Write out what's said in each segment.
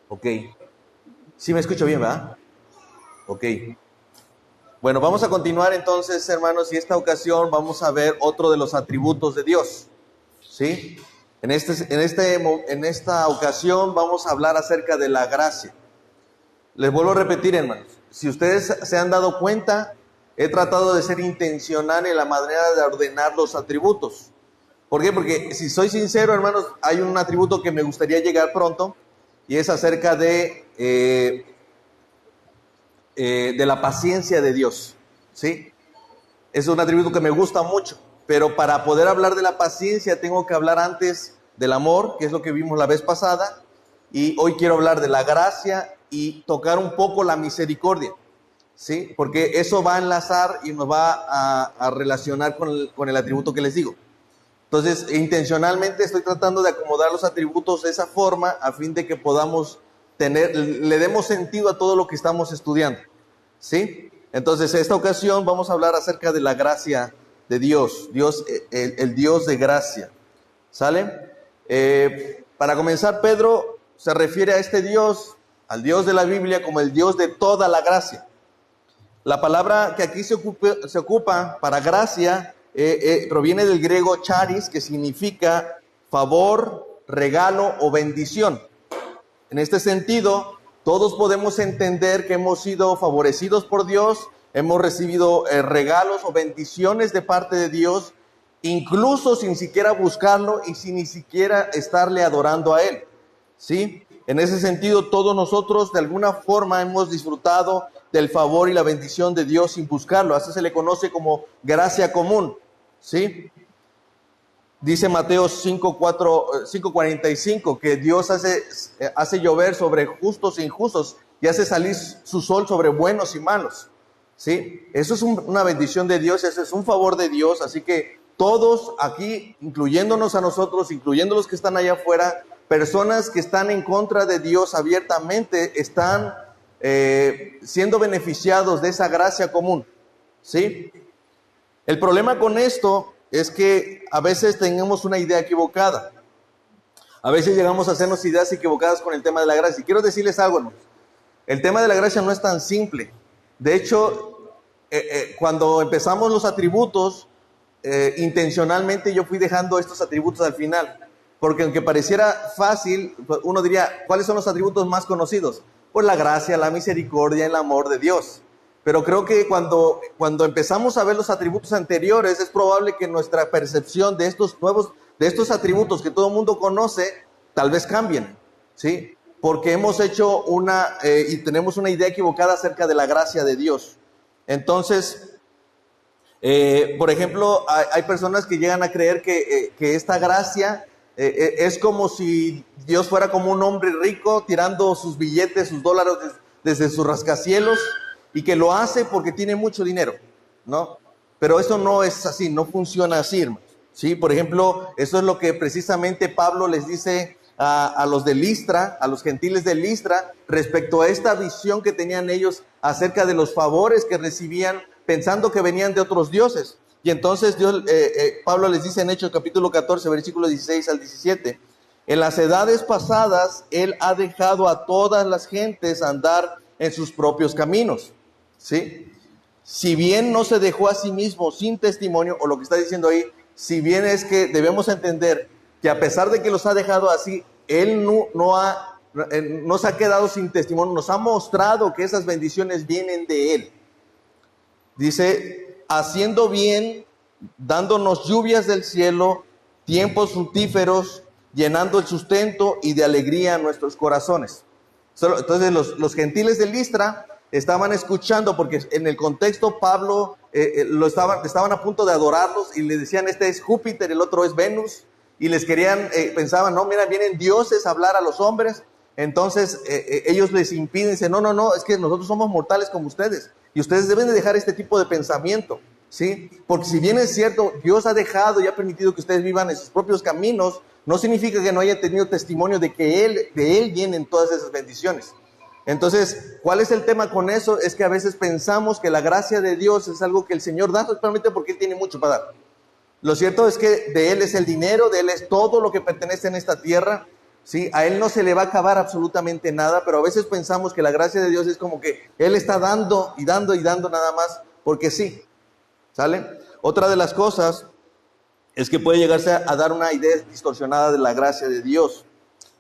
Ok. Sí me escucho bien, ¿verdad? Ok. Bueno, vamos a continuar entonces, hermanos, y esta ocasión vamos a ver otro de los atributos de Dios. ¿Sí? En esta ocasión vamos a hablar acerca de la gracia. Les vuelvo a repetir, hermanos. Si ustedes se han dado cuenta, he tratado de ser intencional en la manera de ordenar los atributos. ¿Por qué? Porque si soy sincero, hermanos, hay un atributo que me gustaría llegar pronto y es acerca de la paciencia de Dios. ¿Sí? Es un atributo que me gusta mucho, pero para poder hablar de la paciencia tengo que hablar antes del amor, que es lo que vimos la vez pasada, y hoy quiero hablar de la gracia y tocar un poco la misericordia, ¿sí? Porque eso va a enlazar y nos va a relacionar con el atributo que les digo. Entonces, intencionalmente estoy tratando de acomodar los atributos de esa forma a fin de que podamos le demos sentido a todo lo que estamos estudiando, ¿sí? Entonces, esta ocasión vamos a hablar acerca de la gracia de Dios, el Dios de gracia, ¿sale? Para comenzar, Pedro se refiere a este Dios, al Dios de la Biblia, como el Dios de toda la gracia. La palabra que aquí se ocupa para gracia proviene del griego charis, que significa favor, regalo o bendición. En este sentido, todos podemos entender que hemos sido favorecidos por Dios, hemos recibido regalos o bendiciones de parte de Dios, incluso sin siquiera buscarlo y sin ni siquiera estarle adorando a Él, ¿sí? En ese sentido, todos nosotros de alguna forma hemos disfrutado del favor y la bendición de Dios sin buscarlo. Así se le conoce como gracia común, ¿sí? Dice Mateo 5:45 que Dios hace llover sobre justos e injustos y hace salir su sol sobre buenos y malos, ¿sí? Eso es una bendición de Dios, ese es un favor de Dios, así que todos aquí, incluyéndonos a nosotros, incluyendo los que están allá afuera, personas que están en contra de Dios abiertamente, están siendo beneficiados de esa gracia común, ¿sí? El problema con esto es que a veces tenemos una idea equivocada. A veces llegamos a hacernos ideas equivocadas con el tema de la gracia. Y quiero decirles algo, hermanos. El tema de la gracia no es tan simple. De hecho, cuando empezamos los atributos, intencionalmente yo fui dejando estos atributos al final. Porque aunque pareciera fácil, uno diría, ¿cuáles son los atributos más conocidos? Pues la gracia, la misericordia, el amor de Dios. Pero creo que cuando empezamos a ver los atributos anteriores, es probable que nuestra percepción de estos atributos que todo el mundo conoce, tal vez cambien, ¿sí? Porque hemos hecho y tenemos una idea equivocada acerca de la gracia de Dios. Entonces, por ejemplo, hay personas que llegan a creer que esta gracia es como si Dios fuera como un hombre rico tirando sus billetes, sus dólares desde sus rascacielos, y que lo hace porque tiene mucho dinero, ¿no? Pero eso no es así, no funciona así, hermanos, ¿sí? Por ejemplo, eso es lo que precisamente Pablo les dice a los de Listra, a los gentiles de Listra, respecto a esta visión que tenían ellos acerca de los favores que recibían, pensando que venían de otros dioses. Y entonces Pablo les dice en Hechos capítulo 14, versículos 16 al 17, en las edades pasadas, Él ha dejado a todas las gentes andar en sus propios caminos, ¿sí? Si bien no se dejó a sí mismo sin testimonio, o lo que está diciendo ahí, si bien es que debemos entender que a pesar de que los ha dejado así, Él no se ha quedado sin testimonio, nos ha mostrado que esas bendiciones vienen de Él. Dice, haciendo bien, dándonos lluvias del cielo, tiempos fructíferos, llenando el sustento y de alegría a nuestros corazones. Entonces los gentiles de Listra estaban escuchando, porque en el contexto Pablo estaban a punto de adorarlos y le decían, este es Júpiter, el otro es Venus, y les pensaban, no, mira, vienen dioses a hablar a los hombres. Entonces ellos les impiden, dicen, no, es que nosotros somos mortales como ustedes, y ustedes deben de dejar este tipo de pensamiento, ¿sí? Porque si bien es cierto, Dios ha dejado y ha permitido que ustedes vivan en sus propios caminos, no significa que no hayan tenido testimonio de que de Él vienen todas esas bendiciones. Entonces, ¿cuál es el tema con eso? Es que a veces pensamos que la gracia de Dios es algo que el Señor da totalmente porque Él tiene mucho para dar. Lo cierto es que de Él es el dinero, de Él es todo lo que pertenece en esta tierra. ¿sí? A Él no se le va a acabar absolutamente nada, pero a veces pensamos que la gracia de Dios es como que Él está dando y dando y dando nada más, porque sí, ¿sale? Otra de las cosas es que puede llegarse a dar una idea distorsionada de la gracia de Dios,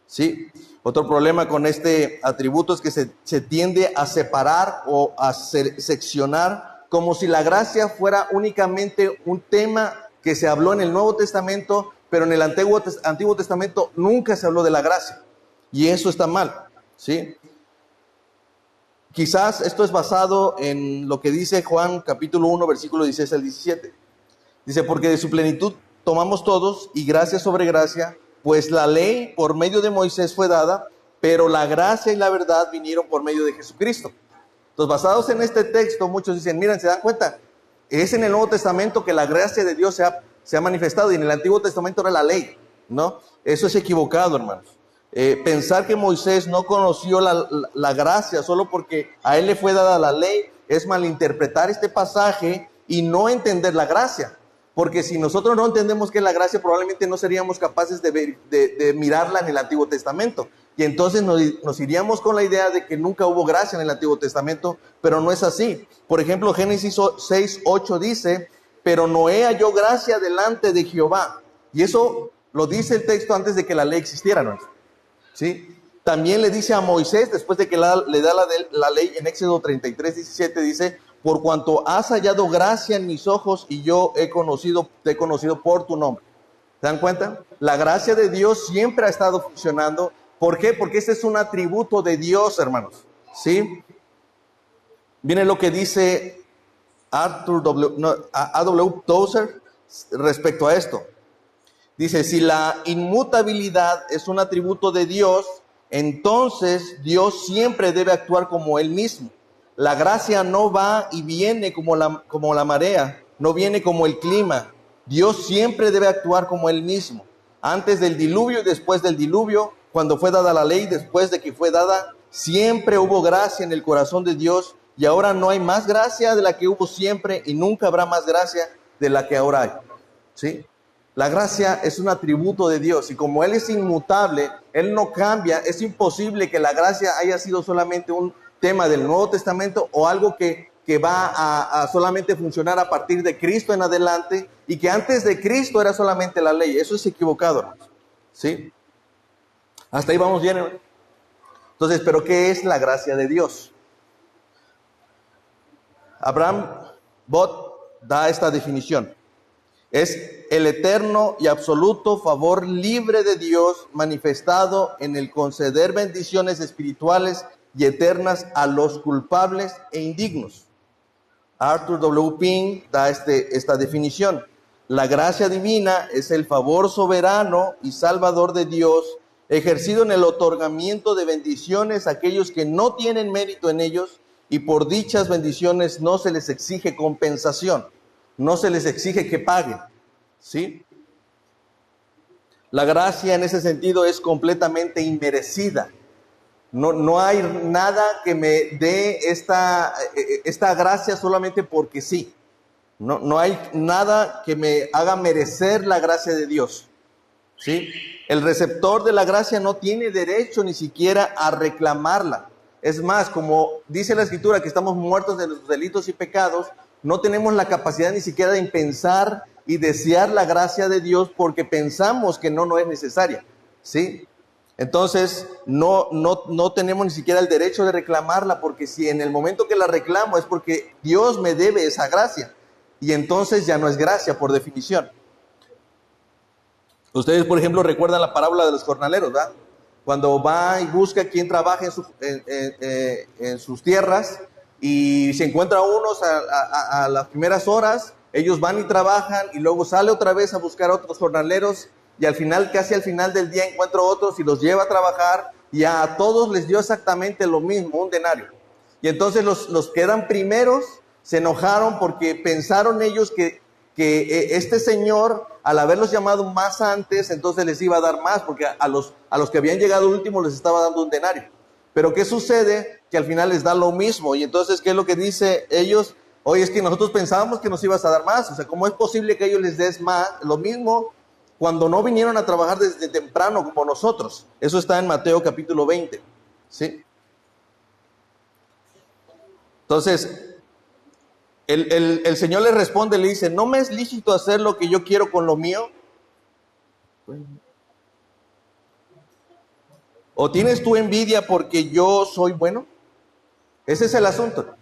¿sí? Otro problema con este atributo es que se tiende a separar o a seccionar como si la gracia fuera únicamente un tema que se habló en el Nuevo Testamento, pero en el Antiguo Testamento nunca se habló de la gracia. Y eso está mal, ¿sí? Quizás esto es basado en lo que dice Juan capítulo 1, versículo 16 al 17. Dice, porque de su plenitud tomamos todos y gracia sobre gracia, pues la ley por medio de Moisés fue dada, pero la gracia y la verdad vinieron por medio de Jesucristo. Entonces, basados en este texto, muchos dicen, miren, ¿se dan cuenta? Es en el Nuevo Testamento que la gracia de Dios se ha manifestado, y en el Antiguo Testamento era la ley, ¿no? Eso es equivocado, hermanos. Pensar que Moisés no conoció la gracia solo porque a él le fue dada la ley es malinterpretar este pasaje y no entender la gracia. Porque si nosotros no entendemos qué es la gracia, probablemente no seríamos capaces de mirarla en el Antiguo Testamento. Y entonces nos iríamos con la idea de que nunca hubo gracia en el Antiguo Testamento, pero no es así. Por ejemplo, Génesis 6:8 dice, pero Noé halló gracia delante de Jehová. Y eso lo dice el texto antes de que la ley existiera, ¿no? ¿Sí? También le dice a Moisés, después de que le da la ley en Éxodo 33:17, dice, por cuanto has hallado gracia en mis ojos y yo te he conocido por tu nombre. ¿Se dan cuenta? La gracia de Dios siempre ha estado funcionando. ¿Por qué? Porque este es un atributo de Dios, hermanos. ¿Sí? Viene lo que dice A.W. Tozer respecto a esto. Dice, si la inmutabilidad es un atributo de Dios, entonces Dios siempre debe actuar como Él mismo. La gracia no va y viene como la marea, no viene como el clima. Dios siempre debe actuar como Él mismo. Antes del diluvio y después del diluvio, cuando fue dada la ley, después de que fue dada, siempre hubo gracia en el corazón de Dios, y ahora no hay más gracia de la que hubo siempre y nunca habrá más gracia de la que ahora hay. ¿Sí? La gracia es un atributo de Dios, y como Él es inmutable, Él no cambia. Es imposible que la gracia haya sido solamente un tema del Nuevo Testamento o algo que va a solamente funcionar a partir de Cristo en adelante, y que antes de Cristo era solamente la ley. Eso es equivocado, hermanos. ¿Sí? Hasta ahí vamos bien, hermanos. Entonces, ¿pero qué es la gracia de Dios? Abraham Bott da esta definición. Es el eterno y absoluto favor libre de Dios manifestado en el conceder bendiciones espirituales y eternas a los culpables e indignos. Arthur W. Pink da esta definición. La gracia divina es el favor soberano y salvador de Dios, ejercido en el otorgamiento de bendiciones a aquellos que no tienen mérito en ellos, y por dichas bendiciones no se les exige compensación, no se les exige que paguen. ¿Sí? La gracia en ese sentido es completamente inmerecida. No hay nada que me dé esta gracia solamente porque sí. No hay nada que me haga merecer la gracia de Dios. ¿Sí? El receptor de la gracia no tiene derecho ni siquiera a reclamarla. Es más, como dice la Escritura, que estamos muertos de nuestros delitos y pecados, no tenemos la capacidad ni siquiera de pensar y desear la gracia de Dios porque pensamos que no es necesaria. ¿Sí? Entonces, no tenemos ni siquiera el derecho de reclamarla, porque si en el momento que la reclamo es porque Dios me debe esa gracia, y entonces ya no es gracia por definición. Ustedes, por ejemplo, recuerdan la parábola de los jornaleros, ¿verdad? Cuando va y busca quien trabaja en sus tierras, y se encuentra unos a las primeras horas, ellos van y trabajan, y luego sale otra vez a buscar a otros jornaleros, y al final, casi al final del día, encuentra otros y los lleva a trabajar, y a todos les dio exactamente lo mismo, un denario. Y entonces los que eran primeros se enojaron porque pensaron ellos que este señor, al haberlos llamado más antes, entonces les iba a dar más, porque a los que habían llegado último les estaba dando un denario. Pero ¿qué sucede? Que al final les da lo mismo. Y entonces, ¿qué es lo que dice ellos? Oye, es que nosotros pensábamos que nos ibas a dar más. O sea, ¿cómo es posible que ellos les des más, lo mismo, cuando no vinieron a trabajar desde temprano como nosotros. Eso está en Mateo capítulo 20, ¿sí? Entonces, el Señor le responde, le dice, ¿no me es lícito hacer lo que yo quiero con lo mío? ¿O tienes tú envidia porque yo soy bueno? Ese es el asunto.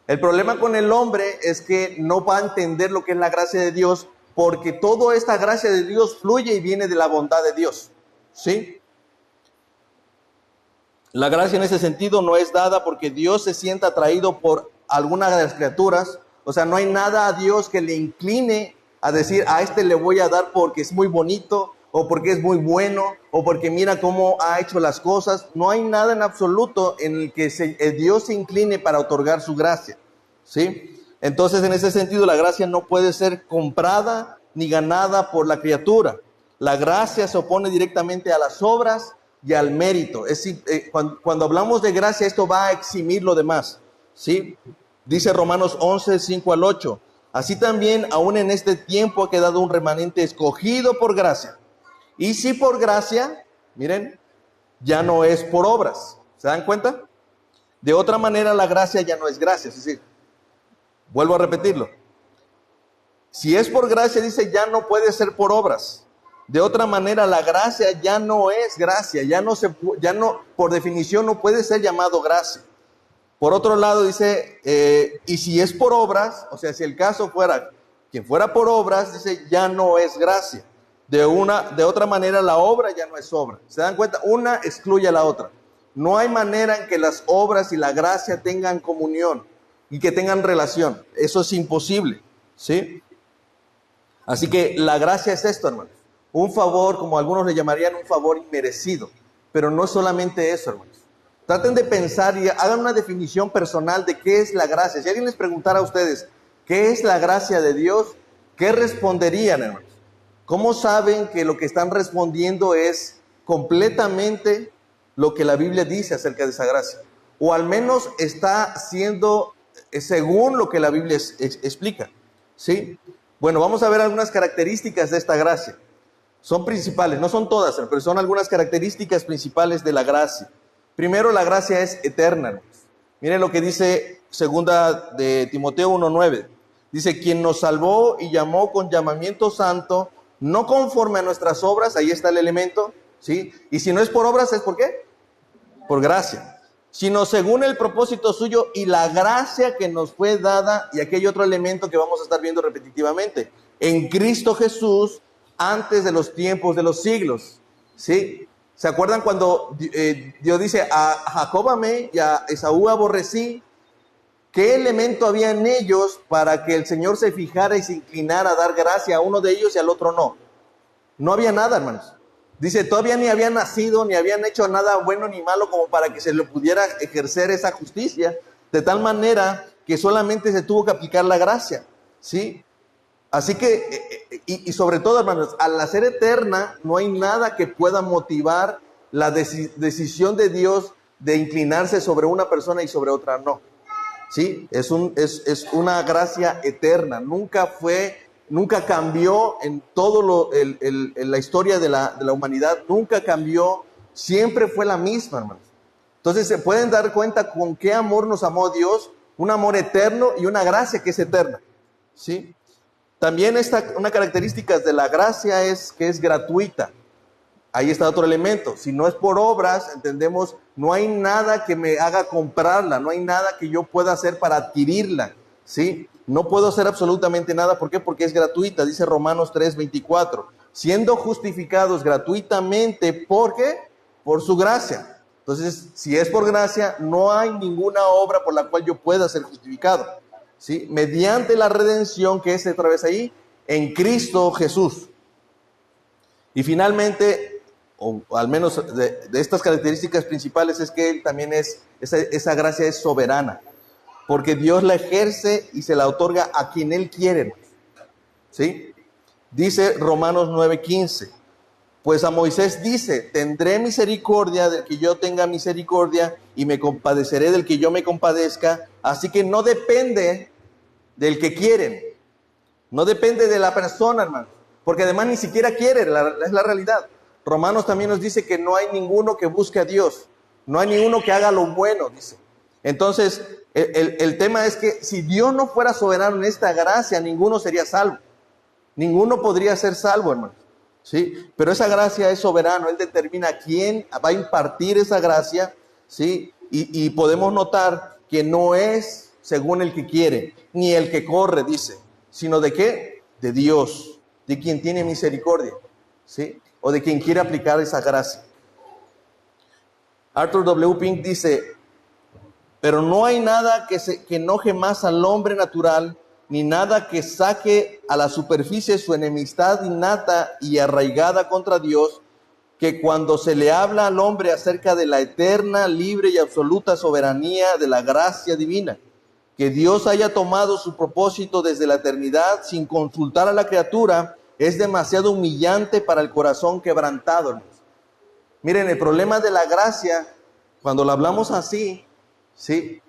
El problema con el hombre es que no va a entender lo que es la gracia de Dios, porque toda esta gracia de Dios fluye y viene de la bondad de Dios, ¿sí? La gracia en ese sentido no es dada porque Dios se sienta atraído por alguna de las criaturas. O sea, no hay nada a Dios que le incline a decir, a este le voy a dar porque es muy bonito, o porque es muy bueno, o porque mira cómo ha hecho las cosas. No hay nada en absoluto en el que Dios se incline para otorgar su gracia, ¿sí? Entonces, en ese sentido, la gracia no puede ser comprada ni ganada por la criatura. La gracia se opone directamente a las obras y al mérito. Cuando hablamos de gracia, esto va a eximir lo demás, ¿sí? Dice Romanos 11, 5 al 8. Así también, aún en este tiempo ha quedado un remanente escogido por gracia. Y si por gracia, miren, ya no es por obras. ¿Se dan cuenta? De otra manera, la gracia ya no es gracia. Es decir, vuelvo a repetirlo. Si es por gracia, dice, ya no puede ser por obras. De otra manera, la gracia ya no es gracia, ya no, por definición no puede ser llamado gracia. Por otro lado dice, y si es por obras, o sea, si el caso fuera, quien fuera por obras, dice, ya no es gracia. De otra manera, la obra ya no es obra. ¿Se dan cuenta? Una excluye a la otra. No hay manera en que las obras y la gracia tengan comunión y que tengan relación. Eso es imposible, ¿sí? Así que la gracia es esto, hermanos. Un favor, como algunos le llamarían, un favor inmerecido. Pero no es solamente eso, hermanos. Traten de pensar y hagan una definición personal de qué es la gracia. Si alguien les preguntara a ustedes, ¿qué es la gracia de Dios? ¿Qué responderían, hermanos? ¿Cómo saben que lo que están respondiendo es completamente lo que la Biblia dice acerca de esa gracia? O al menos está siendo según lo que la Biblia explica, ¿sí? Bueno, vamos a ver algunas características de esta gracia. Son principales, no son todas, pero son algunas características principales de la gracia. Primero, la gracia es eterna, hermanos. Miren lo que dice segunda de Timoteo 1:9. Dice, quien nos salvó y llamó con llamamiento santo, no conforme a nuestras obras, ahí está el elemento, ¿sí? Y si no es por obras, ¿es por qué? Por gracia. Sino según el propósito suyo y la gracia que nos fue dada, y aquí hay otro elemento que vamos a estar viendo repetitivamente, en Cristo Jesús, antes de los tiempos de los siglos, ¿sí? ¿Se acuerdan cuando Dios dice, a Jacob amé y a Esaú aborrecí? ¿Qué elemento había en ellos para que el Señor se fijara y se inclinara a dar gracia a uno de ellos y al otro no? No había nada, hermanos. Dice, todavía ni habían nacido, ni habían hecho nada bueno ni malo como para que se le pudiera ejercer esa justicia, de tal manera que solamente se tuvo que aplicar la gracia, ¿sí? Así que, y sobre todo, hermanos, al ser eterna, no hay nada que pueda motivar la decisión de Dios de inclinarse sobre una persona y sobre otra no. ¿Sí? Es una gracia eterna, nunca cambió en todo en la historia de la humanidad, nunca cambió, siempre fue la misma, hermanos. Entonces se pueden dar cuenta con qué amor nos amó Dios, un amor eterno y una gracia que es eterna, ¿sí? También una característica de la gracia es que es gratuita. Ahí está otro elemento. Si no es por obras, entendemos, no hay nada que me haga comprarla, no hay nada que yo pueda hacer para adquirirla, ¿sí? No puedo hacer absolutamente nada. ¿Por qué? Porque es gratuita. Dice Romanos 3:24. Siendo justificados gratuitamente, ¿por qué? Por su gracia. Entonces, si es por gracia, no hay ninguna obra por la cual yo pueda ser justificado, ¿sí? Mediante la redención que es otra vez ahí, en Cristo Jesús. Y finalmente, o al menos de estas características principales, es que Él también esa gracia es soberana, porque Dios la ejerce y se la otorga a quien Él quiere, ¿sí? Dice Romanos 9:15, pues a Moisés dice, tendré misericordia del que yo tenga misericordia y me compadeceré del que yo me compadezca, así que no depende del que quieren, no depende de la persona, hermano. porque además ni siquiera quiere, es la realidad. Romanos también nos dice que no hay ninguno que busque a Dios, no hay ninguno que haga lo bueno, dice. Entonces, el tema es que si Dios no fuera soberano en esta gracia, ninguno sería salvo. Ninguno podría ser salvo, hermanos. ¿Sí? Pero esa gracia es soberano, Él determina quién va a impartir esa gracia, ¿sí? Y podemos notar que no es según el que quiere, ni el que corre, dice, sino ¿de qué? De Dios, de quien tiene misericordia, ¿sí? O de quien quiere aplicar esa gracia. Arthur W. Pink dice, pero no hay nada que enoje más al hombre natural, ni nada que saque a la superficie su enemistad innata y arraigada contra Dios, que cuando se le habla al hombre acerca de la eterna, libre y absoluta soberanía de la gracia divina, que Dios haya tomado su propósito desde la eternidad sin consultar a la criatura, es demasiado humillante para el corazón quebrantado, hermanos. Miren, el problema de la gracia, cuando lo hablamos así, ¿sí?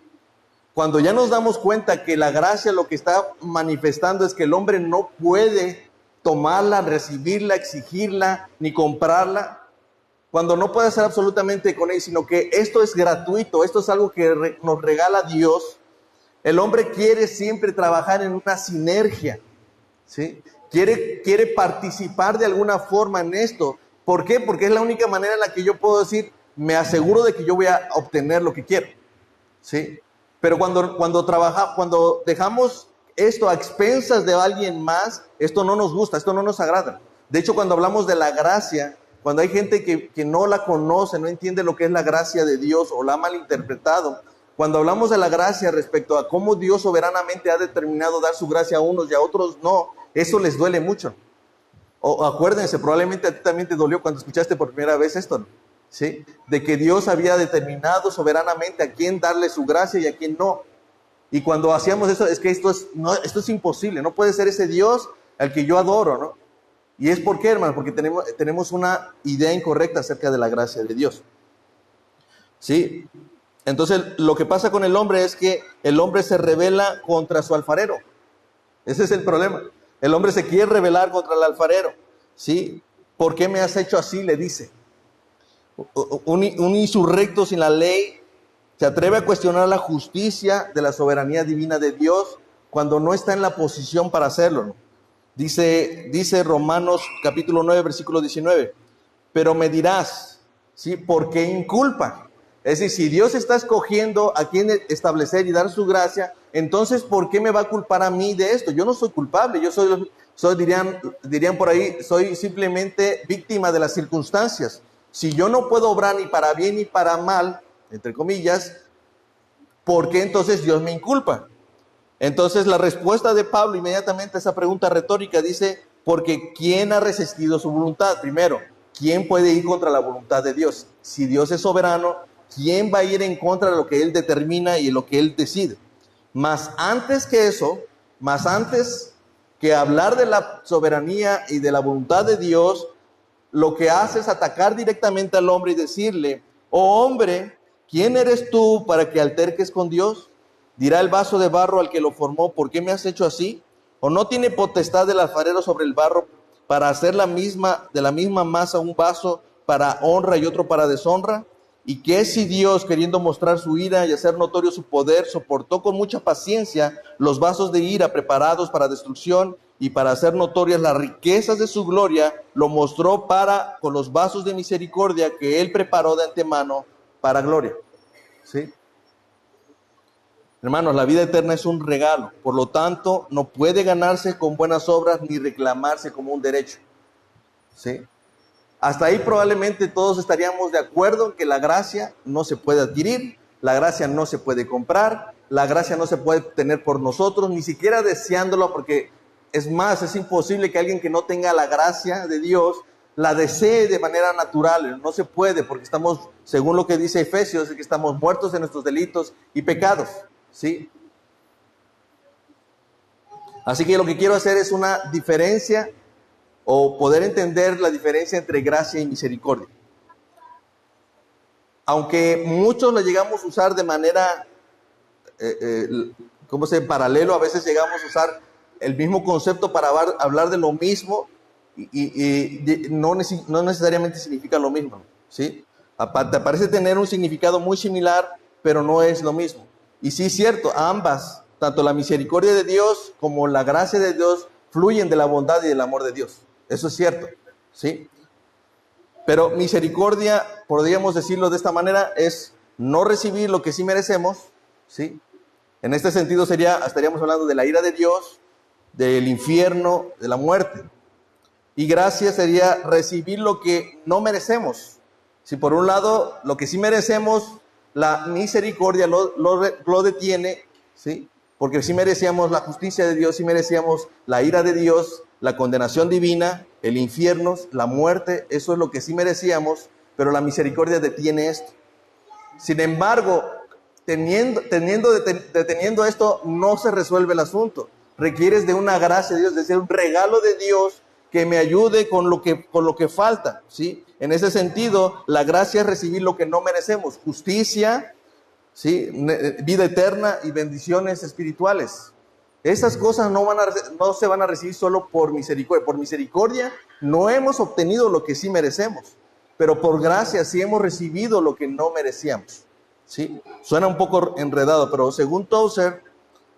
Cuando ya nos damos cuenta que la gracia lo que está manifestando es que el hombre no puede tomarla, recibirla, exigirla, ni comprarla, cuando no puede hacer absolutamente con ella, sino que esto es gratuito, esto es algo que nos regala Dios, el hombre quiere siempre trabajar en una sinergia, ¿sí? Quiere participar de alguna forma en esto. ¿Por qué? Porque es la única manera en la que yo puedo decir, me aseguro de que yo voy a obtener lo que quiero, ¿sí? Pero cuando dejamos esto a expensas de alguien más, esto no nos gusta, esto no nos agrada. De hecho, cuando hablamos de la gracia, cuando hay gente que no la conoce, no entiende lo que es la gracia de Dios o la ha malinterpretado, cuando hablamos de la gracia respecto a cómo Dios soberanamente ha determinado dar su gracia a unos y a otros no, eso les duele mucho. O acuérdense, probablemente a ti también te dolió cuando escuchaste por primera vez esto, ¿no? ¿Sí? De que Dios había determinado soberanamente a quién darle su gracia y a quién no. Y cuando hacíamos eso, es que esto es imposible, no puede ser ese Dios al que yo adoro, ¿no? ¿Y es por qué, hermano? Porque tenemos una idea incorrecta acerca de la gracia de Dios, ¿sí? Entonces, lo que pasa con el hombre es que el hombre se rebela contra su alfarero. Ese es el problema. El hombre se quiere rebelar contra el alfarero, ¿sí? ¿Por qué me has hecho así?, le dice. Un insurrecto sin la ley se atreve a cuestionar la justicia de la soberanía divina de Dios cuando no está en la posición para hacerlo, ¿no? Dice Romanos capítulo 9, versículo 19, pero me dirás, ¿sí? ¿Por qué inculpa? Es decir, si Dios está escogiendo a quién establecer y dar su gracia, entonces ¿por qué me va a culpar a mí de esto? Yo no soy culpable, dirían por ahí, soy simplemente víctima de las circunstancias. Si yo no puedo obrar ni para bien ni para mal, entre comillas, ¿por qué entonces Dios me inculpa? Entonces la respuesta de Pablo inmediatamente a esa pregunta retórica dice, porque ¿quién ha resistido su voluntad? Primero, ¿quién puede ir contra la voluntad de Dios? Si Dios es soberano, ¿quién va a ir en contra de lo que Él determina y lo que Él decide? Más antes que eso, más antes que hablar de la soberanía y de la voluntad de Dios, lo que hace es atacar directamente al hombre y decirle, oh hombre, ¿quién eres tú para que alterques con Dios? Dirá el vaso de barro al que lo formó, ¿por qué me has hecho así? ¿O no tiene potestad el alfarero sobre el barro para hacer de la misma masa un vaso para honra y otro para deshonra? ¿Y qué si Dios, queriendo mostrar su ira y hacer notorio su poder, soportó con mucha paciencia los vasos de ira preparados para destrucción y para hacer notorias las riquezas de su gloria, lo mostró con los vasos de misericordia que Él preparó de antemano para gloria? ¿Sí? Hermanos, la vida eterna es un regalo, por lo tanto, no puede ganarse con buenas obras ni reclamarse como un derecho, ¿sí? Hasta ahí probablemente todos estaríamos de acuerdo en que la gracia no se puede adquirir, la gracia no se puede comprar, la gracia no se puede tener por nosotros, ni siquiera deseándolo, porque es más, es imposible que alguien que no tenga la gracia de Dios la desee de manera natural. No se puede, porque estamos, según lo que dice Efesios, es que estamos muertos en nuestros delitos y pecados, ¿sí? Así que lo que quiero hacer es una diferencia o poder entender la diferencia entre gracia y misericordia. Aunque muchos la llegamos a usar de manera, en paralelo, a veces llegamos a usar el mismo concepto para hablar de lo mismo, no necesariamente significa lo mismo, ¿sí? Aparte, parece tener un significado muy similar, pero no es lo mismo. Y sí es cierto, ambas, tanto la misericordia de Dios como la gracia de Dios, fluyen de la bondad y del amor de Dios. Eso es cierto, ¿sí? Pero misericordia, podríamos decirlo de esta manera, es no recibir lo que sí merecemos, ¿sí? En este sentido estaríamos hablando de la ira de Dios, del infierno, de la muerte. Y gracia sería recibir lo que no merecemos. Si por un lado, lo que sí merecemos, la misericordia lo detiene, ¿sí? Porque sí merecíamos la justicia de Dios, sí merecíamos la ira de Dios, la condenación divina, el infierno, la muerte, eso es lo que sí merecíamos, pero la misericordia detiene esto. Sin embargo, deteniendo esto, no se resuelve el asunto. Requieres de una gracia de Dios, de ser un regalo de Dios que me ayude con lo que falta, ¿sí? En ese sentido, la gracia es recibir lo que no merecemos, justicia, ¿sí? Vida eterna y bendiciones espirituales. Esas cosas no se van a recibir solo por misericordia. Por misericordia no hemos obtenido lo que sí merecemos, pero por gracia sí hemos recibido lo que no merecíamos, ¿sí? Suena un poco enredado, pero según Tozer,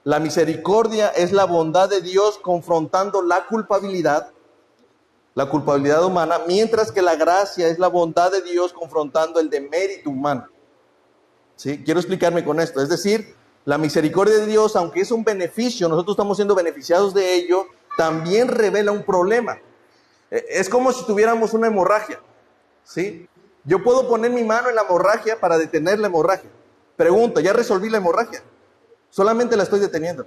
la misericordia es la bondad de Dios confrontando la culpabilidad humana, mientras que la gracia es la bondad de Dios confrontando el demérito humano, ¿sí? Quiero explicarme con esto. Es decir, la misericordia de Dios, aunque es un beneficio, nosotros estamos siendo beneficiados de ello, también revela un problema. Es como si tuviéramos una hemorragia, ¿sí? Yo puedo poner mi mano en la hemorragia para detener la hemorragia. Pregunta, ¿ya resolví la hemorragia? Solamente la estoy deteniendo.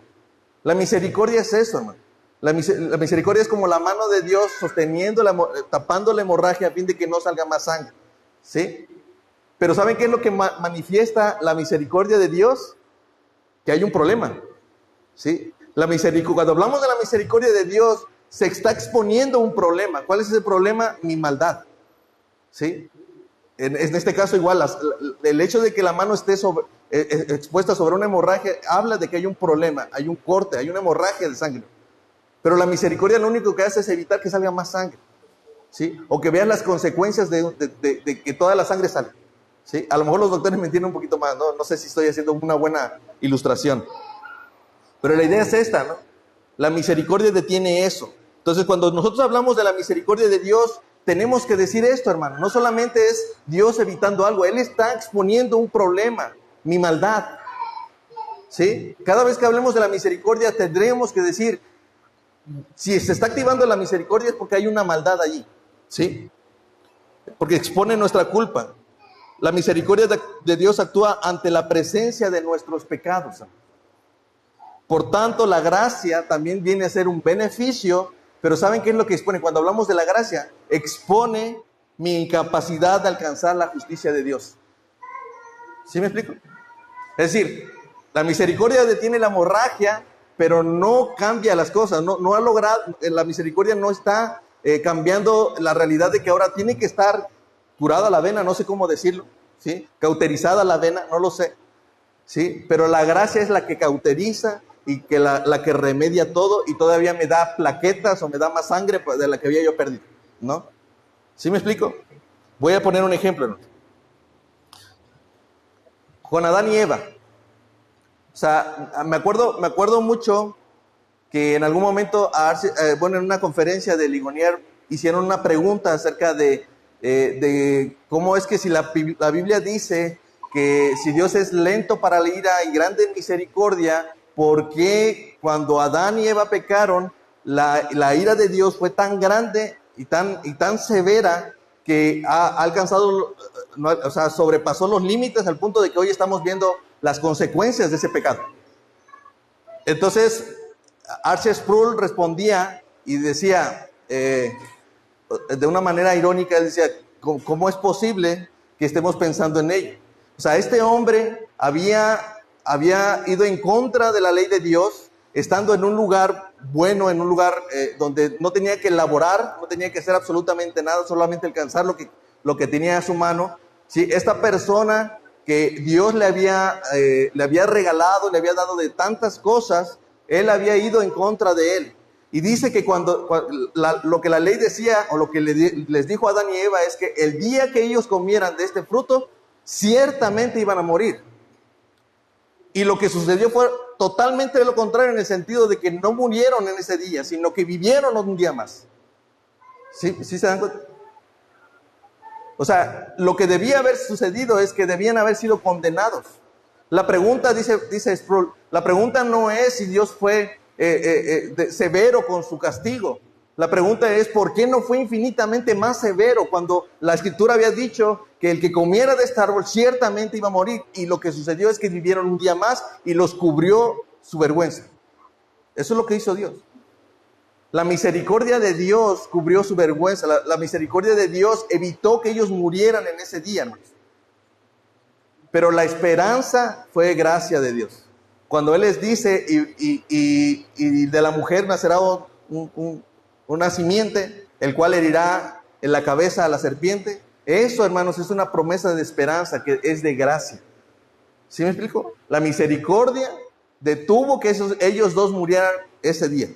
La misericordia es eso, hermano. La misericordia es como la mano de Dios sosteniendo, tapando la hemorragia a fin de que no salga más sangre, ¿sí? Pero ¿saben qué es lo que manifiesta la misericordia de Dios? Que hay un problema, ¿sí? Cuando hablamos de la misericordia de Dios, se está exponiendo un problema. ¿Cuál es ese problema? Mi maldad, ¿sí? En este caso igual, el hecho de que la mano esté expuesta sobre una hemorragia, habla de que hay un problema, hay un corte, hay una hemorragia de sangre. Pero la misericordia lo único que hace es evitar que salga más sangre, ¿sí? O que vean las consecuencias de que toda la sangre sale, ¿sí? A lo mejor los doctores me entienden un poquito más, no sé si estoy haciendo una buena ilustración. Pero la idea es esta, ¿no? La misericordia detiene eso. Entonces, cuando nosotros hablamos de la misericordia de Dios, tenemos que decir esto, hermano. No solamente es Dios evitando algo, Él está exponiendo un problema, mi maldad, ¿sí? Cada vez que hablemos de la misericordia, tendremos que decir, si se está activando la misericordia es porque hay una maldad allí, ¿sí? Porque expone nuestra culpa. La misericordia de Dios actúa ante la presencia de nuestros pecados. Por tanto, la gracia también viene a ser un beneficio, pero ¿saben qué es lo que expone? Cuando hablamos de la gracia, expone mi incapacidad de alcanzar la justicia de Dios. ¿Sí me explico? Es decir, la misericordia detiene la hemorragia, pero no cambia las cosas, no ha logrado, la misericordia no está cambiando la realidad de que ahora tiene que estar curada la vena, no sé cómo decirlo, ¿sí? Cauterizada la vena, no lo sé, ¿sí? Pero la gracia es la que cauteriza y que la que remedia todo y todavía me da plaquetas o me da más sangre de la que había yo perdido, ¿no? ¿Sí me explico? Voy a poner un ejemplo, ¿no? Con Adán y Eva. O sea, me acuerdo mucho que en algún momento, en una conferencia de Ligonier hicieron una pregunta acerca de cómo es que si la Biblia dice que si Dios es lento para la ira y grande en misericordia, ¿por qué cuando Adán y Eva pecaron, la ira de Dios fue tan grande y tan severa que ha alcanzado, o sea, sobrepasó los límites al punto de que hoy estamos viendo las consecuencias de ese pecado? Entonces, Archer Sproul respondía y decía, de una manera irónica, él decía, ¿cómo es posible que estemos pensando en ello? O sea, este hombre había ido en contra de la ley de Dios, estando en un lugar bueno, en un lugar donde no tenía que laborar, no tenía que hacer absolutamente nada, solamente alcanzar lo que tenía a su mano. ¿Sí? Esta persona que Dios le había regalado, le había dado de tantas cosas, él había ido en contra de él. Y dice que lo que la ley decía, o lo que les dijo a Adán y Eva, es que el día que ellos comieran de este fruto, ciertamente iban a morir. Y lo que sucedió fue totalmente lo contrario, en el sentido de que no murieron en ese día, sino que vivieron un día más. ¿Sí se dan cuenta? O sea, lo que debía haber sucedido es que debían haber sido condenados. La pregunta, dice Sproul, la pregunta no es si Dios fue severo con su castigo. La pregunta es, ¿por qué no fue infinitamente más severo cuando la Escritura había dicho que el que comiera de este árbol ciertamente iba a morir? Y lo que sucedió es que vivieron un día más y los cubrió su vergüenza. Eso es lo que hizo Dios. La misericordia de Dios cubrió su vergüenza. La misericordia de Dios evitó que ellos murieran en ese día, hermanos. Pero la esperanza fue gracia de Dios. Cuando Él les dice, y de la mujer nacerá una simiente, el cual herirá en la cabeza a la serpiente. Eso, hermanos, es una promesa de esperanza que es de gracia. ¿Sí me explico? La misericordia detuvo que ellos dos murieran ese día.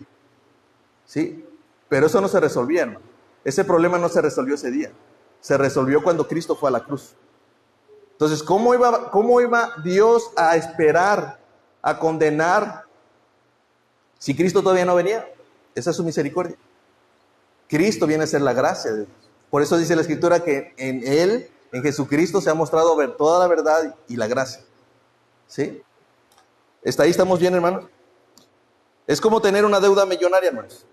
¿Sí? Pero eso no se resolvía, hermano. Ese problema no se resolvió ese día. Se resolvió cuando Cristo fue a la cruz. Entonces, ¿cómo iba Dios a esperar, a condenar, si Cristo todavía no venía? Esa es su misericordia. Cristo viene a ser la gracia de Dios. Por eso dice la Escritura que en Él, en Jesucristo, se ha mostrado ver toda la verdad y la gracia. ¿Sí? ¿Está ahí? ¿Estamos bien, hermanos? Es como tener una deuda millonaria, hermanos.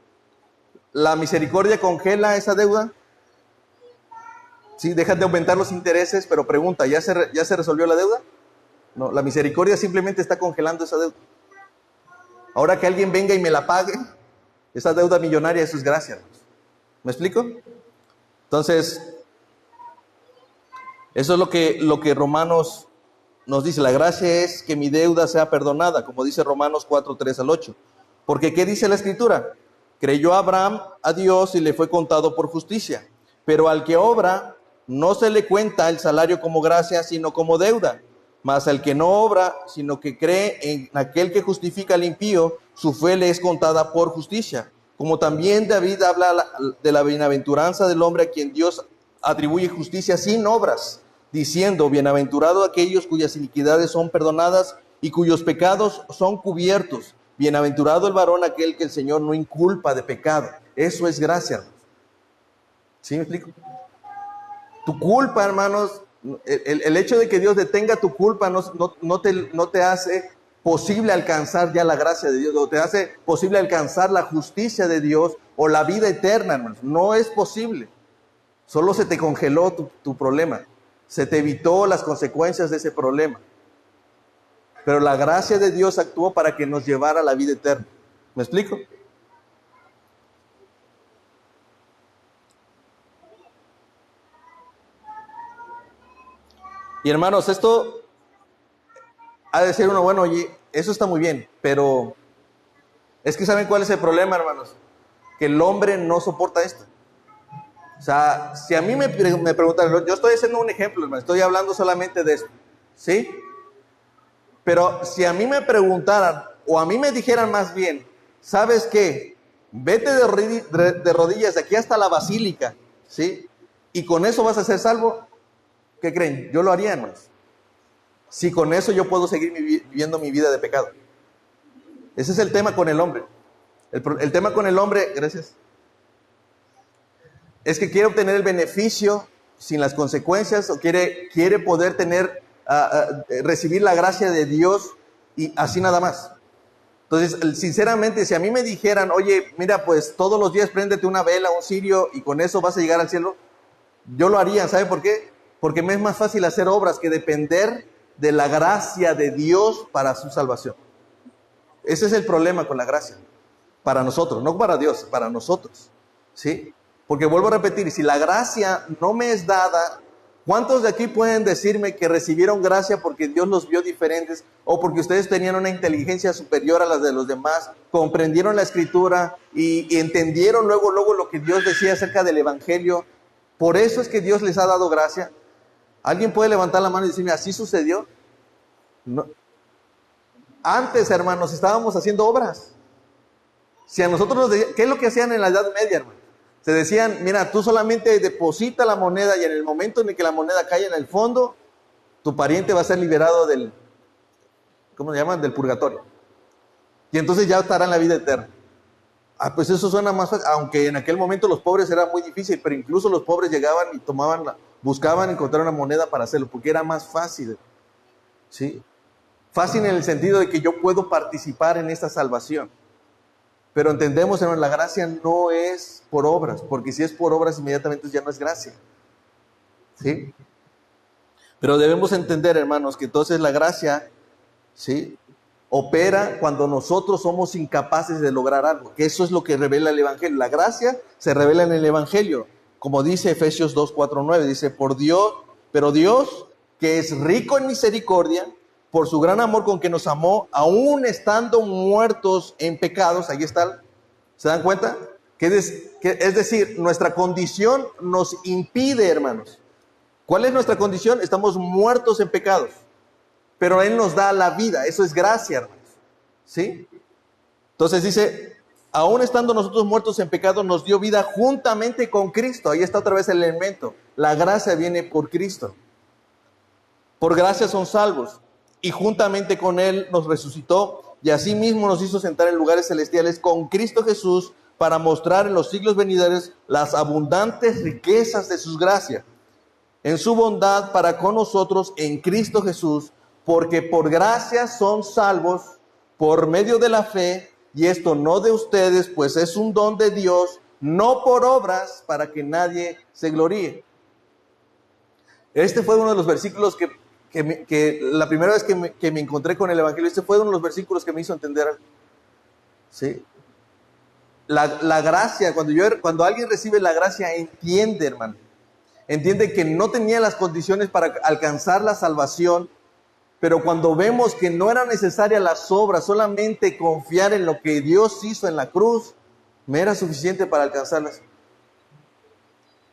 ¿La misericordia congela esa deuda? Sí, dejan de aumentar los intereses, pero pregunta, ¿ya se resolvió la deuda? No, la misericordia simplemente está congelando esa deuda. Ahora que alguien venga y me la pague, esa deuda millonaria, eso es gracia, hermanos. ¿Me explico? Entonces, eso es lo que Romanos nos dice. La gracia es que mi deuda sea perdonada, como dice Romanos 4, 3 al 8. Porque ¿qué dice la Escritura? Creyó Abraham a Dios y le fue contado por justicia. Pero al que obra, no se le cuenta el salario como gracia, sino como deuda. Mas al que no obra, sino que cree en aquel que justifica al impío, su fe le es contada por justicia. Como también David habla de la bienaventuranza del hombre a quien Dios atribuye justicia sin obras, diciendo, bienaventurado aquellos cuyas iniquidades son perdonadas y cuyos pecados son cubiertos. Bienaventurado el varón aquel que el Señor no inculpa de pecado. Eso es gracia, hermanos. ¿Sí me explico? Tu culpa, hermanos, el hecho de que Dios detenga tu culpa no te hace posible alcanzar ya la gracia de Dios, o te hace posible alcanzar la justicia de Dios o la vida eterna, hermanos. No es posible. Solo se te congeló tu problema. Se te evitó las consecuencias de ese problema. Pero la gracia de Dios actuó para que nos llevara a la vida eterna. ¿Me explico? Y hermanos, esto ha de decir uno, bueno, oye, eso está muy bien, pero es que ¿saben cuál es el problema, hermanos? Que el hombre no soporta esto. O sea, si a mí me preguntan, yo estoy haciendo un ejemplo, hermano, estoy hablando solamente de esto, ¿sí? Pero si a mí me preguntaran, o a mí me dijeran más bien, ¿sabes qué? Vete de rodillas de aquí hasta la basílica, ¿sí? Y con eso vas a ser salvo. ¿Qué creen? Yo lo haría, hermanos. Si con eso yo puedo seguir viviendo mi vida de pecado. Ese es el tema con el hombre. El tema con el hombre, gracias, es que quiere obtener el beneficio sin las consecuencias, o quiere poder recibir la gracia de Dios y así nada más. Entonces, sinceramente, si a mí me dijeran, oye, mira, pues todos los días préndete una vela, un cirio, y con eso vas a llegar al cielo, yo lo haría. ¿Sabe por qué? Porque me es más fácil hacer obras que depender de la gracia de Dios para su salvación. Ese es el problema con la gracia. Para nosotros, no para Dios, para nosotros. ¿Sí? Porque vuelvo a repetir, si la gracia no me es dada, ¿cuántos de aquí pueden decirme que recibieron gracia porque Dios los vio diferentes, o porque ustedes tenían una inteligencia superior a las de los demás, comprendieron la Escritura y entendieron luego lo que Dios decía acerca del Evangelio? Por eso es que Dios les ha dado gracia. ¿Alguien puede levantar la mano y decirme, ¿así sucedió? No. Antes, hermanos, estábamos haciendo obras. Si a nosotros ¿qué es lo que hacían en la Edad Media, hermano? Se decían, mira, tú solamente deposita la moneda y en el momento en el que la moneda cae en el fondo, tu pariente va a ser liberado del, ¿cómo se llaman? Del purgatorio. Y entonces ya estará en la vida eterna. Ah, pues eso suena más fácil, aunque en aquel momento los pobres era muy difícil, pero incluso los pobres llegaban y buscaban encontrar una moneda para hacerlo, porque era más fácil, ¿sí? Fácil en el sentido de que yo puedo participar en esta salvación. Pero entendemos, hermano, la gracia no es por obras, porque si es por obras inmediatamente ya no es gracia, ¿sí? Pero debemos entender, hermanos, que entonces la gracia, ¿sí?, opera cuando nosotros somos incapaces de lograr algo, que eso es lo que revela el Evangelio. La gracia se revela en el Evangelio, como dice Efesios 2, 4, 9, dice, pero Dios, que es rico en misericordia, por su gran amor con que nos amó, aún estando muertos en pecados, ahí está, ¿se dan cuenta? Es decir, nuestra condición nos impide, hermanos. ¿Cuál es nuestra condición? Estamos muertos en pecados. Pero Él nos da la vida, eso es gracia, hermanos, ¿sí? Entonces dice, aún estando nosotros muertos en pecado, nos dio vida juntamente con Cristo. Ahí está otra vez el elemento, la gracia viene por Cristo. Por gracia son salvos, y juntamente con Él nos resucitó, y asimismo nos hizo sentar en lugares celestiales con Cristo Jesús, para mostrar en los siglos venideros las abundantes riquezas de sus gracias, en su bondad para con nosotros en Cristo Jesús, porque por gracia son salvos por medio de la fe, y esto no de ustedes, pues es un don de Dios, no por obras, para que nadie se gloríe. Este fue uno de los versículos que la primera vez que me encontré con el Evangelio, este fue uno de los versículos que me hizo entender, ¿sí? La gracia, cuando alguien recibe la gracia, entiende, hermano. Entiende que no tenía las condiciones para alcanzar la salvación, pero cuando vemos que no era necesaria las obras, solamente confiar en lo que Dios hizo en la cruz, me era suficiente para alcanzarlas.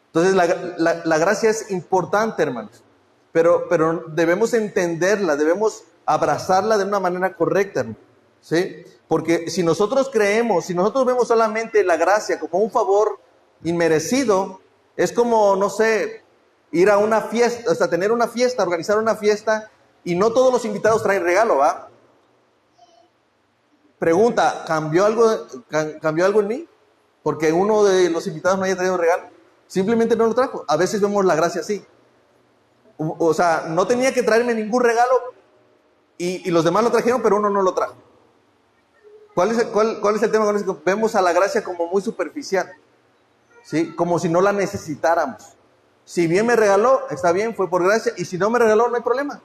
Entonces la gracia es importante, hermanos, pero debemos entenderla, debemos abrazarla de una manera correcta, hermano, ¿sí? Porque si nosotros vemos solamente la gracia como un favor inmerecido, es como, no sé, ir a una fiesta, o sea, tener una fiesta, organizar una fiesta, y no todos los invitados traen regalo, ¿va? Pregunta, ¿cambió algo en mí? Porque uno de los invitados no haya traído regalo. Simplemente no lo trajo. A veces vemos la gracia así. O sea, no tenía que traerme ningún regalo y los demás lo trajeron, pero uno no lo trajo. ¿Cuál es el tema con eso? Vemos a la gracia como muy superficial, ¿sí? Como si no la necesitáramos. Si bien me regaló, está bien, fue por gracia, y si no me regaló, no hay problema.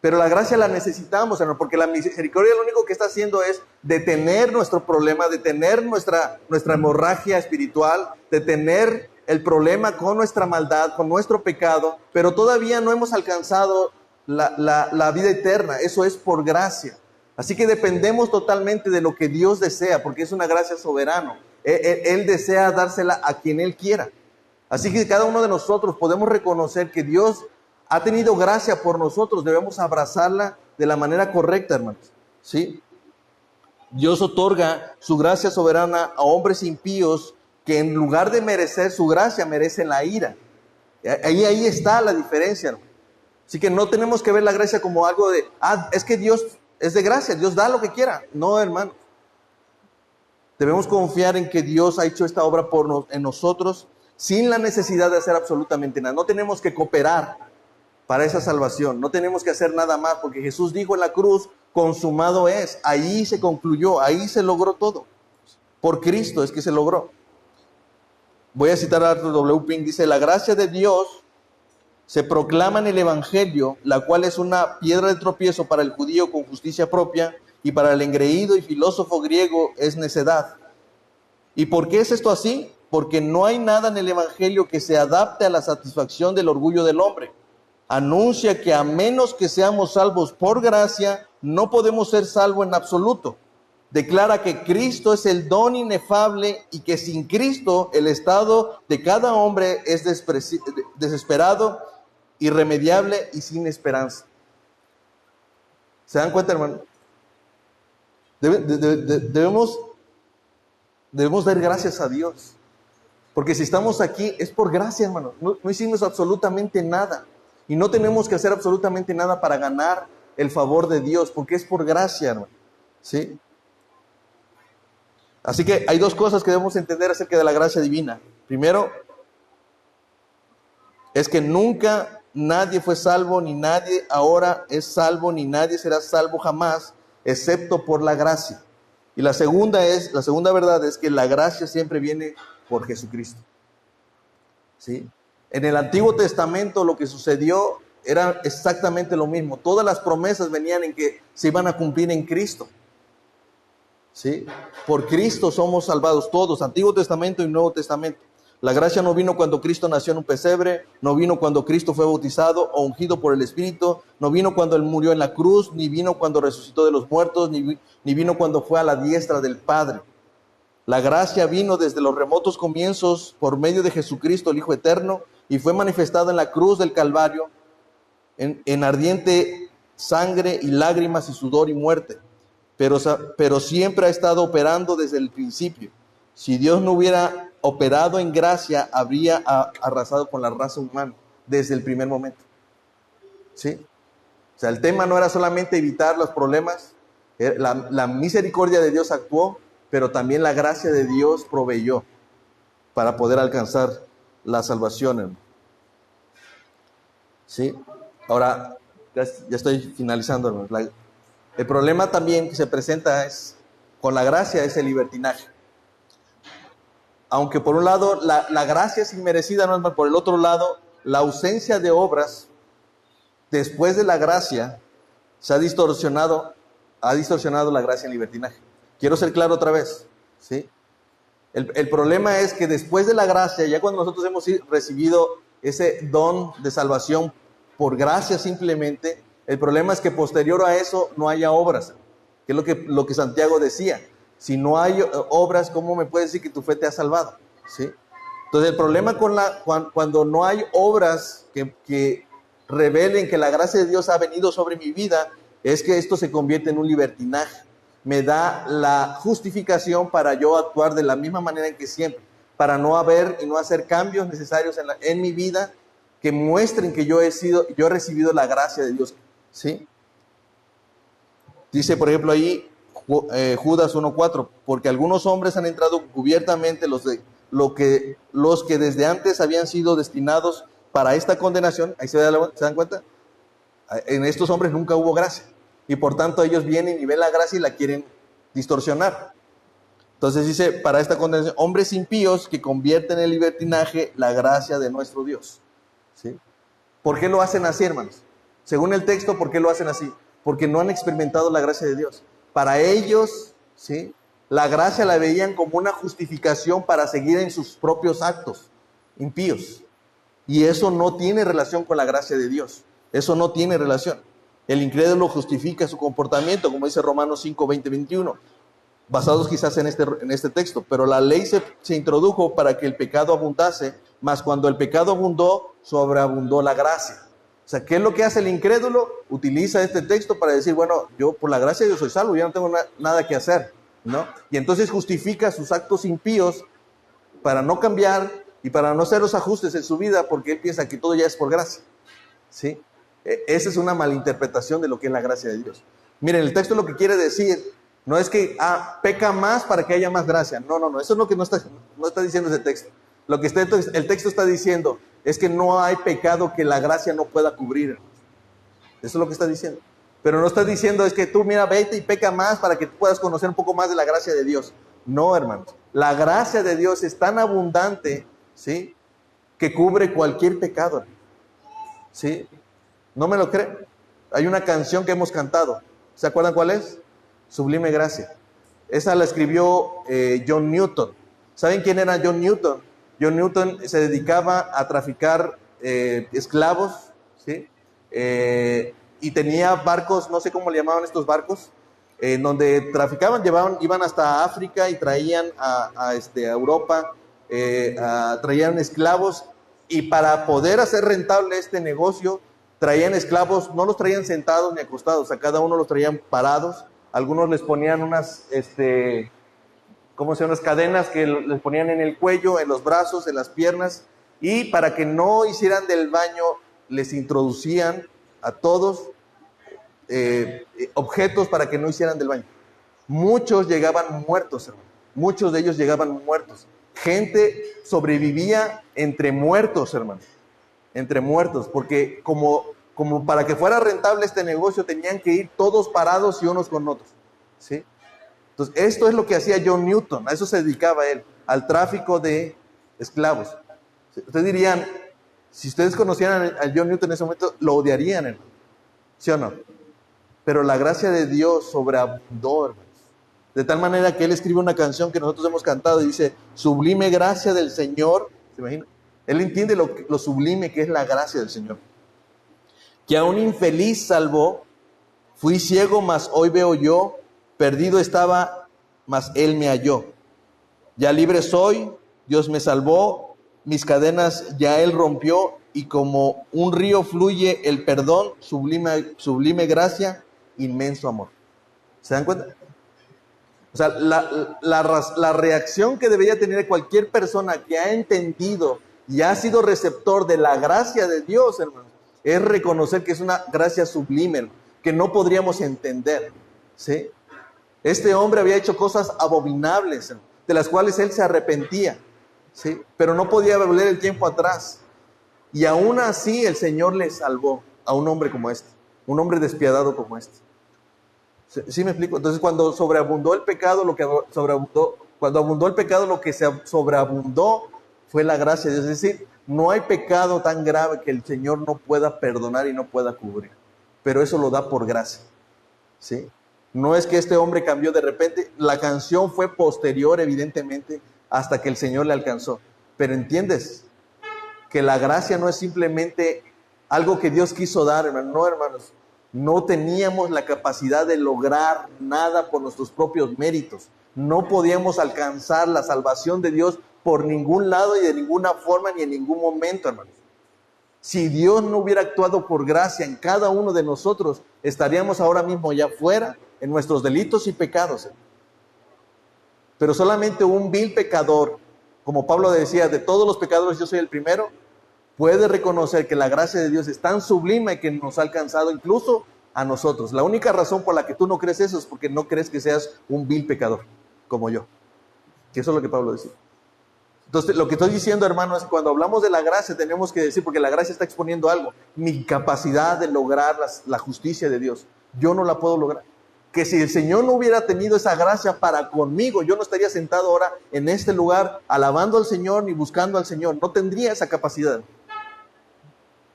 Pero la gracia la necesitamos, hermano, porque la misericordia lo único que está haciendo es detener nuestro problema, detener nuestra hemorragia espiritual, detener el problema con nuestra maldad, con nuestro pecado, pero todavía no hemos alcanzado la vida eterna. Eso es por gracia. Así que dependemos totalmente de lo que Dios desea, porque es una gracia soberana. Él desea dársela a quien Él quiera. Así que cada uno de nosotros podemos reconocer que Dios ha tenido gracia por nosotros, debemos abrazarla de la manera correcta, hermanos, ¿sí? Dios otorga su gracia soberana a hombres impíos que en lugar de merecer su gracia, merecen la ira. Ahí está la diferencia, hermano. Así que no tenemos que ver la gracia como algo de, es que Dios es de gracia, Dios da lo que quiera. No, hermano. Debemos confiar en que Dios ha hecho esta obra en nosotros sin la necesidad de hacer absolutamente nada. No tenemos que cooperar para esa salvación, no tenemos que hacer nada más, porque Jesús dijo en la cruz, consumado es, ahí se concluyó, ahí se logró todo. Por Cristo es que se logró. Voy a citar a Arthur W. Pink, dice, la gracia de Dios se proclama en el Evangelio, la cual es una piedra de tropiezo para el judío con justicia propia, y para el engreído y filósofo griego es necedad. ¿Y por qué es esto así? Porque no hay nada en el Evangelio que se adapte a la satisfacción del orgullo del hombre. Anuncia que a menos que seamos salvos por gracia, no podemos ser salvos en absoluto. Declara que Cristo es el don inefable y que sin Cristo el estado de cada hombre es desesperado, irremediable y sin esperanza. ¿Se dan cuenta, hermano? Debemos Debemos dar gracias a Dios. Porque si estamos aquí es por gracia, hermano. No hicimos absolutamente nada. Y no tenemos que hacer absolutamente nada para ganar el favor de Dios, porque es por gracia, hermano. ¿Sí? Así que hay dos cosas que debemos entender acerca de la gracia divina. Primero, es que nunca nadie fue salvo, ni nadie ahora es salvo, ni nadie será salvo jamás, excepto por la gracia. Y la segunda verdad es que la gracia siempre viene por Jesucristo. ¿Sí? En el Antiguo Testamento lo que sucedió era exactamente lo mismo. Todas las promesas venían en que se iban a cumplir en Cristo. ¿Sí? Por Cristo somos salvados todos, Antiguo Testamento y Nuevo Testamento. La gracia no vino cuando Cristo nació en un pesebre, no vino cuando Cristo fue bautizado o ungido por el Espíritu, no vino cuando Él murió en la cruz, ni vino cuando resucitó de los muertos, ni vino cuando fue a la diestra del Padre. La gracia vino desde los remotos comienzos por medio de Jesucristo, el Hijo Eterno, y fue manifestada en la cruz del Calvario, en ardiente sangre y lágrimas y sudor y muerte. Pero siempre ha estado operando desde el principio. Si Dios no hubiera operado en gracia, habría arrasado con la raza humana desde el primer momento. ¿Sí? O sea, el tema no era solamente evitar los problemas, la misericordia de Dios actuó, pero también la gracia de Dios proveyó para poder alcanzar la salvación, hermano. ¿Sí? Ahora, ya estoy finalizando, hermano. El problema también que se presenta con la gracia es el libertinaje. Aunque por un lado la gracia es inmerecida, ¿no, hermano? Por el otro lado, la ausencia de obras después de la gracia ha distorsionado la gracia en libertinaje. Quiero ser claro otra vez, ¿sí? El problema es que después de la gracia, ya cuando nosotros hemos recibido ese don de salvación por gracia simplemente, el problema es que posterior a eso no haya obras, que es lo que Santiago decía. Si no hay obras, ¿cómo me puedes decir que tu fe te ha salvado? ¿Sí? Entonces el problema cuando no hay obras que revelen que la gracia de Dios ha venido sobre mi vida, es que esto se convierte en un libertinaje. Me da la justificación para yo actuar de la misma manera en que siempre, para no haber y no hacer cambios necesarios en mi vida que muestren que yo he recibido la gracia de Dios. ¿Sí? Dice, por ejemplo, ahí Judas 1:4, porque algunos hombres han entrado cubiertamente los que desde antes habían sido destinados para esta condenación. Ahí se dan cuenta. En estos hombres nunca hubo gracia. Y por tanto ellos vienen y ven la gracia y la quieren distorsionar. Entonces dice, para esta condenación, hombres impíos que convierten en libertinaje la gracia de nuestro Dios. ¿Sí? ¿Por qué lo hacen así, hermanos? Según el texto, ¿por qué lo hacen así? Porque no han experimentado la gracia de Dios. Para ellos, ¿sí?, la gracia la veían como una justificación para seguir en sus propios actos impíos. Y eso no tiene relación con la gracia de Dios. Eso no tiene relación. El incrédulo justifica su comportamiento, como dice Romanos 5, 20, 21, basados quizás en este texto. Pero la ley se introdujo para que el pecado abundase, mas cuando el pecado abundó, sobreabundó la gracia. O sea, ¿qué es lo que hace el incrédulo? Utiliza este texto para decir, bueno, yo por la gracia yo soy salvo, ya no tengo nada que hacer, ¿no? Y entonces justifica sus actos impíos para no cambiar y para no hacer los ajustes en su vida, porque él piensa que todo ya es por gracia, ¿sí? Esa es una malinterpretación de lo que es la gracia de Dios. Miren, el texto lo que quiere decir no es que peca más para que haya más gracia. No, eso es lo que no está diciendo ese texto. Lo que el texto está diciendo es que no hay pecado que la gracia no pueda cubrir. Eso es lo que está diciendo. Pero no está diciendo es que tú, mira, vete y peca más para que tú puedas conocer un poco más de la gracia de Dios. No, hermanos. La gracia de Dios es tan abundante, ¿sí?, que cubre cualquier pecado. ¿Sí? ¿No me lo creen? Hay una canción que hemos cantado. ¿Se acuerdan cuál es? Sublime Gracia. Esa la escribió John Newton. ¿Saben quién era John Newton? John Newton se dedicaba a traficar esclavos, ¿sí? Y tenía barcos, no sé cómo le llamaban estos barcos, donde traficaban, iban hasta África y traían a Europa, traían esclavos, y para poder hacer rentable este negocio, traían esclavos, no los traían sentados ni acostados, a cada uno los traían parados, algunos les ponían unas ¿cómo se llaman? Las cadenas que les ponían en el cuello, en los brazos, en las piernas, y para que no hicieran del baño, les introducían a todos objetos para que no hicieran del baño. Muchos llegaban muertos, hermano. Muchos de ellos llegaban muertos. Gente sobrevivía entre muertos, hermano. Entre muertos, porque como para que fuera rentable este negocio tenían que ir todos parados y unos con otros, ¿sí? Entonces, esto es lo que hacía John Newton, a eso se dedicaba él, al tráfico de esclavos. Ustedes dirían, si ustedes conocieran a John Newton en ese momento, lo odiarían, hermano, ¿sí o no? Pero la gracia de Dios sobreabundó, hermanos. De tal manera que él escribe una canción que nosotros hemos cantado y dice, sublime gracia del Señor, ¿se imagina? Él entiende lo sublime que es la gracia del Señor. Que a un infeliz salvó, fui ciego, mas hoy veo yo, perdido estaba, mas Él me halló. Ya libre soy, Dios me salvó, mis cadenas ya Él rompió, y como un río fluye el perdón, sublime gracia, inmenso amor. ¿Se dan cuenta? O sea, la reacción que debería tener cualquier persona que ha entendido y ha sido receptor de la gracia de Dios, hermano, es reconocer que es una gracia sublime, hermano, que no podríamos entender, ¿sí? Este hombre había hecho cosas abominables, hermano, de las cuales él se arrepentía, ¿sí? Pero no podía volver el tiempo atrás. Y aún así el Señor le salvó a un hombre como este, un hombre despiadado como este. ¿Sí me explico? Entonces, cuando sobreabundó el pecado, cuando abundó el pecado, lo que se sobreabundó fue la gracia de Dios. Es decir, no hay pecado tan grave que el Señor no pueda perdonar y no pueda cubrir. Pero eso lo da por gracia, ¿sí? No es que este hombre cambió de repente. La canción fue posterior, evidentemente, hasta que el Señor le alcanzó. Pero entiendes que la gracia no es simplemente algo que Dios quiso dar, hermano. No, hermanos. No teníamos la capacidad de lograr nada por nuestros propios méritos. No podíamos alcanzar la salvación de Dios por ningún lado y de ninguna forma ni en ningún momento, hermanos. Si Dios no hubiera actuado por gracia en cada uno de nosotros, estaríamos ahora mismo ya fuera en nuestros delitos y pecados. Pero solamente un vil pecador, como Pablo decía, de todos los pecadores yo soy el primero, puede reconocer que la gracia de Dios es tan sublime que nos ha alcanzado incluso a nosotros. La única razón por la que tú no crees eso es porque no crees que seas un vil pecador, como yo. Que eso es lo que Pablo decía. Entonces, lo que estoy diciendo, hermano, es que cuando hablamos de la gracia tenemos que decir, porque la gracia está exponiendo algo, mi capacidad de lograr la justicia de Dios. Yo no la puedo lograr. Que si el Señor no hubiera tenido esa gracia para conmigo, yo no estaría sentado ahora en este lugar alabando al Señor ni buscando al Señor. No tendría esa capacidad.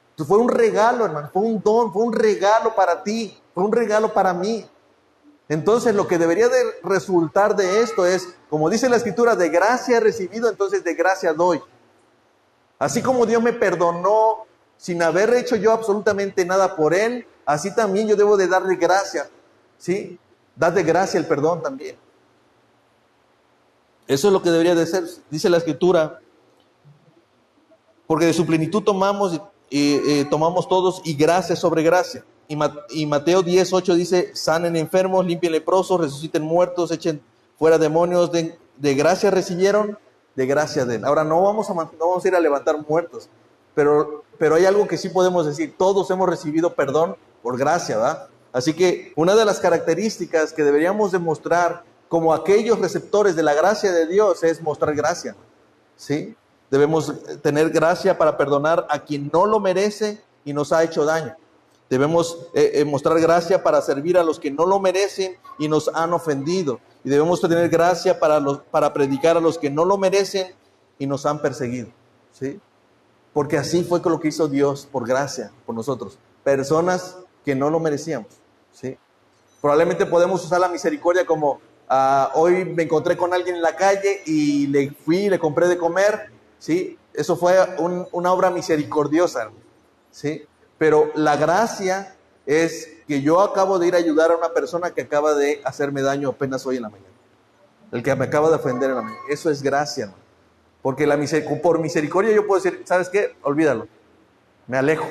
Entonces, fue un regalo, hermano, fue un don, fue un regalo para ti, fue un regalo para mí. Entonces, lo que debería de resultar de esto es, como dice la Escritura, de gracia he recibido, entonces de gracia doy. Así como Dios me perdonó sin haber hecho yo absolutamente nada por Él, así también yo debo de darle gracia, ¿sí? Dar de gracia el perdón también. Eso es lo que debería de ser, dice la Escritura, porque de su plenitud tomamos tomamos todos y gracia sobre gracia. Y Mateo 10:8 dice, sanen enfermos, limpien leprosos, resuciten muertos, echen fuera demonios, de gracia recibieron, de gracia den. Ahora no vamos a ir a levantar muertos, pero hay algo que sí podemos decir, todos hemos recibido perdón por gracia, ¿verdad? Así que una de las características que deberíamos demostrar como aquellos receptores de la gracia de Dios es mostrar gracia, ¿sí? Debemos tener gracia para perdonar a quien no lo merece y nos ha hecho daño. Debemos mostrar gracia para servir a los que no lo merecen y nos han ofendido. Y debemos tener gracia para predicar a los que no lo merecen y nos han perseguido, ¿sí? Porque así fue con lo que hizo Dios por gracia, por nosotros. Personas que no lo merecíamos, ¿sí? Probablemente podemos usar la misericordia como hoy me encontré con alguien en la calle y le compré de comer, ¿sí? Eso fue una obra misericordiosa, ¿sí? Pero la gracia es que yo acabo de ir a ayudar a una persona que acaba de hacerme daño apenas hoy en la mañana. El que me acaba de ofender en la mañana. Eso es gracia, hermano. Porque por misericordia yo puedo decir, ¿sabes qué? Olvídalo. Me alejo.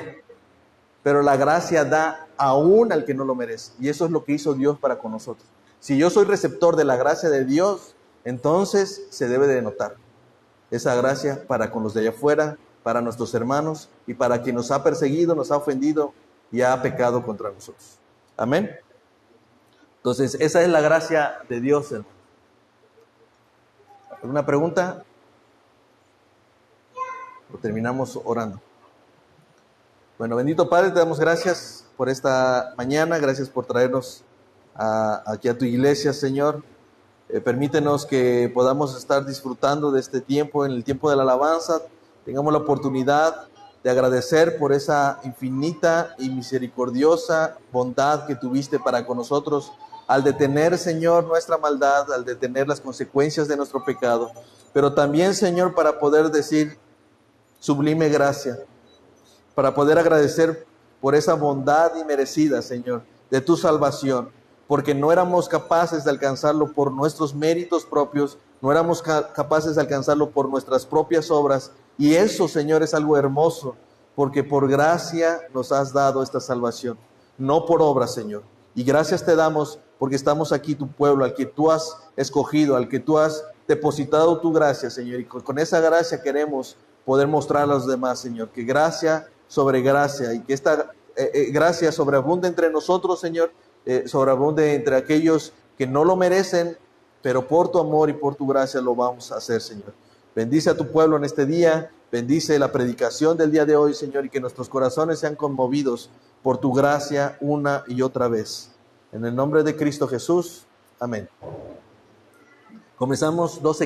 Pero la gracia da aún al que no lo merece. Y eso es lo que hizo Dios para con nosotros. Si yo soy receptor de la gracia de Dios, entonces se debe de notar esa gracia para con los de allá afuera, para nuestros hermanos y para quien nos ha perseguido, nos ha ofendido y ha pecado contra nosotros. Amén. Entonces, esa es la gracia de Dios, hermano. ¿Alguna pregunta? O terminamos orando. Bueno, bendito Padre, te damos gracias por esta mañana, gracias por traernos aquí a tu iglesia, Señor. Permítenos que podamos estar disfrutando de este tiempo, en el tiempo de la alabanza, tengamos la oportunidad de agradecer por esa infinita y misericordiosa bondad que tuviste para con nosotros, al detener, Señor, nuestra maldad, al detener las consecuencias de nuestro pecado, pero también, Señor, para poder decir sublime gracia, para poder agradecer por esa bondad inmerecida, Señor, de tu salvación, porque no éramos capaces de alcanzarlo por nuestros méritos propios, no éramos capaces de alcanzarlo por nuestras propias obras, y eso, Señor, es algo hermoso, porque por gracia nos has dado esta salvación, no por obra, Señor. Y gracias te damos porque estamos aquí, tu pueblo, al que tú has escogido, al que tú has depositado tu gracia, Señor, y con esa gracia queremos poder mostrar a los demás, Señor, que gracia sobre gracia, y que esta gracia sobreabunde entre nosotros, Señor, sobreabunde entre aquellos que no lo merecen, pero por tu amor y por tu gracia lo vamos a hacer, Señor. Bendice a tu pueblo en este día, bendice la predicación del día de hoy, Señor, y que nuestros corazones sean conmovidos por tu gracia una y otra vez. En el nombre de Cristo Jesús, amén. Comenzamos 12.